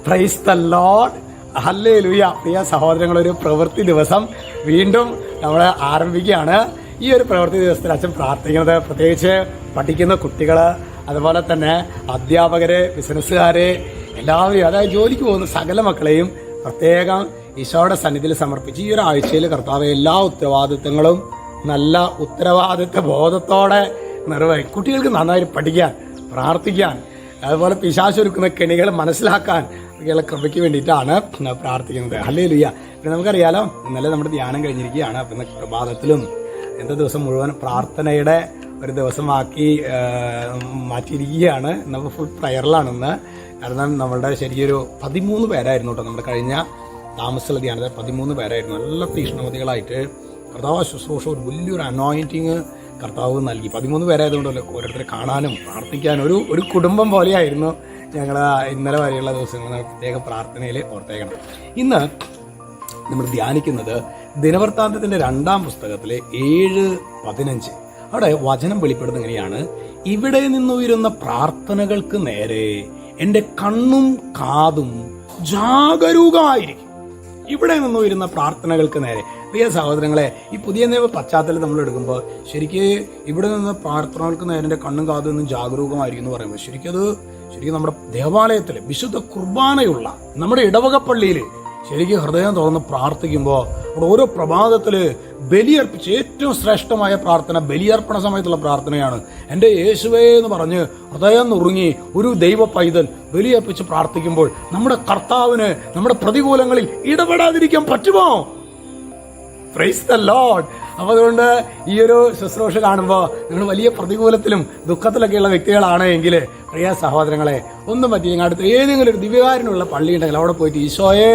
Praise the Lord. Hallelujah. പ്രിയ സഹോദരങ്ങൾ, ഒരു പ്രവൃത്തി ദിവസം വീണ്ടും നമ്മൾ ആരംഭിക്കുകയാണ്. ഈ ഒരു പ്രവൃത്തി ദിവസത്തിൽ അച്ഛൻ പ്രാർത്ഥിക്കുന്നത് പ്രത്യേകിച്ച് പഠിക്കുന്ന കുട്ടികൾ, അതുപോലെ തന്നെ അധ്യാപകര്, ബിസിനസ്സുകാര്, എല്ലാവരെയും, അതായത് ജോലിക്ക് പോകുന്ന സകല മക്കളെയും പ്രത്യേകം ഈശോയുടെ സന്നിധിയിൽ സമർപ്പിച്ച് ഈ ഒരു ആഴ്ചയിൽ കർത്താവ് എല്ലാ ഉത്തരവാദിത്തങ്ങളും നല്ല ഉത്തരവാദിത്വ ബോധത്തോടെ നിർവഹിക്കും. കുട്ടികൾക്ക് നന്നായി പഠിക്കാൻ, പ്രാർത്ഥിക്കാൻ, അതുപോലെ പിശാചൊരുക്കുന്ന കെണികൾ മനസ്സിലാക്കാൻ ഒക്കെയുള്ള കൃപയ്ക്ക് വേണ്ടിയിട്ടാണ് പ്രാർത്ഥിക്കുന്നത്. ഹല്ലേലൂയ. പിന്നെ നമുക്കറിയാലോ, ഇന്നലെ നമ്മുടെ ധ്യാനം കഴിഞ്ഞിരിക്കുകയാണ്. അപ്പം ഇന്ന് പ്രഭാതത്തിലും ഇന്നത്തെ ദിവസം മുഴുവൻ പ്രാർത്ഥനയുടെ ഒരു ദിവസമാക്കി മാറ്റിയിരിക്കുകയാണ്. നമ്മൾ ഫുൾ പ്രയറിലാണ് ഇന്ന്. കാരണം നമ്മളുടെ ശരിയൊരു 13 പേരായിരുന്നു കേട്ടോ നമ്മുടെ കഴിഞ്ഞ താമസമുള്ള ധ്യാനത്തിൽ. 13 പേരായിരുന്നു. നല്ല തീഷ്ണമതികളായിട്ട് കർത്താവ് ശുശ്രൂഷ, ഒരു വലിയൊരു അനോയിന്റിങ് കർത്താവ് നൽകി. 13 പേരായതുകൊണ്ടല്ലോ ഓരോരുത്തരെ കാണാനും പ്രാർത്ഥിക്കാനും ഒരു കുടുംബം പോലെയായിരുന്നു ഞങ്ങൾ ഇന്നലെ വരെയുള്ള ദിവസങ്ങൾ. പ്രത്യേക പ്രാർത്ഥനയിൽ ഓർത്തേക്കണം. ഇന്ന് നമ്മൾ ധ്യാനിക്കുന്നത് ദിനവൃത്താന്തത്തിന്റെ 2-ാം പുസ്തകത്തിലെ 7:15. അവിടെ വചനം വെളിപ്പെടുന്നത് എങ്ങനെയാണ്? ഇവിടെ നിന്നുയരുന്ന പ്രാർത്ഥനകൾക്ക് നേരെ എൻ്റെ കണ്ണും കാതും ജാഗരൂകമായിരിക്കും. ഇവിടെ നിന്നുയരുന്ന പ്രാർത്ഥനകൾക്ക് നേരെ. പ്രിയ സഹോദരങ്ങളെ, ഈ പുതിയ നിയമ പശ്ചാത്തലം നമ്മൾ എടുക്കുമ്പോൾ ശരിക്ക് ഇവിടെ നിന്ന് പ്രാർത്ഥനകൾക്ക് നേരെ എൻ്റെ കണ്ണും കാതും നിന്നും ജാഗരൂകമായിരിക്കും എന്ന് പറയുമ്പോൾ ശരിക്കും നമ്മുടെ ദേവാലയത്തിൽ വിശുദ്ധ കുർബാനയുള്ള നമ്മുടെ ഇടവക പള്ളിയിൽ ശരിക്കും ഹൃദയം തുറന്ന് പ്രാർത്ഥിക്കുമ്പോൾ അവിടെ ഓരോ പ്രഭാതത്തില് ബലിയർപ്പിച്ച് ഏറ്റവും ശ്രേഷ്ഠമായ പ്രാർത്ഥന ബലിയർപ്പണ സമയത്തുള്ള പ്രാർത്ഥനയാണ്. എൻ്റെ യേശുവേ എന്ന് പറഞ്ഞ് ഹൃദയം നുറുങ്ങി ഒരു ദൈവ പൈതൽ ബലിയർപ്പിച്ച് പ്രാർത്ഥിക്കുമ്പോൾ നമ്മുടെ കർത്താവിന് നമ്മുടെ പ്രതികൂലങ്ങളിൽ ഇടപെടാതിരിക്കാൻ പറ്റുമോ? Praise the Lord. അപ്പൊ അതുകൊണ്ട് ഈ ഒരു ശുശ്രൂഷ കാണുമ്പോൾ നിങ്ങൾ വലിയ പ്രതികൂലത്തിലും ദുഃഖത്തിലൊക്കെയുള്ള വ്യക്തികളാണ് എങ്കിൽ പ്രിയ സഹോദരങ്ങളെ, ഒന്നും പറ്റിയെങ്കിൽ അടുത്ത് ഏതെങ്കിലും ഒരു ദിവ്യകാരനുള്ള പള്ളി ഉണ്ടെങ്കിൽ അവിടെ പോയിട്ട് ഈശോയെ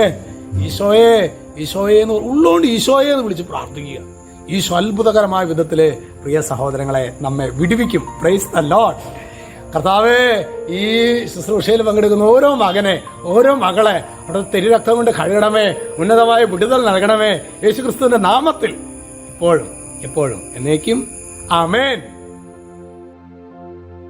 ഈശോയെ ഈശോയെ എന്ന് ഉള്ളോണ്ട് ഈശോയെ എന്ന് വിളിച്ച് പ്രാർത്ഥിക്കുക. ഈശോ അത്ഭുതകരമായ വിധത്തില് പ്രിയ സഹോദരങ്ങളെ നമ്മെ വിടുവിക്കും. Praise the Lord. കർത്താവേ, ഈ ശുശ്രൂഷയിൽ പങ്കെടുക്കുന്ന ഓരോ മകനെ, ഓരോ മകളെ അവിടെ തിരുരക്തം കൊണ്ട് കഴുകണമേ, ഉന്നതമായ വിടുതൽ നൽകണമേ, യേശുക്രിസ്തുവിന്റെ നാമത്തിൽ ഇപ്പോഴും എപ്പോഴും എന്നേക്കും ആമേൻ.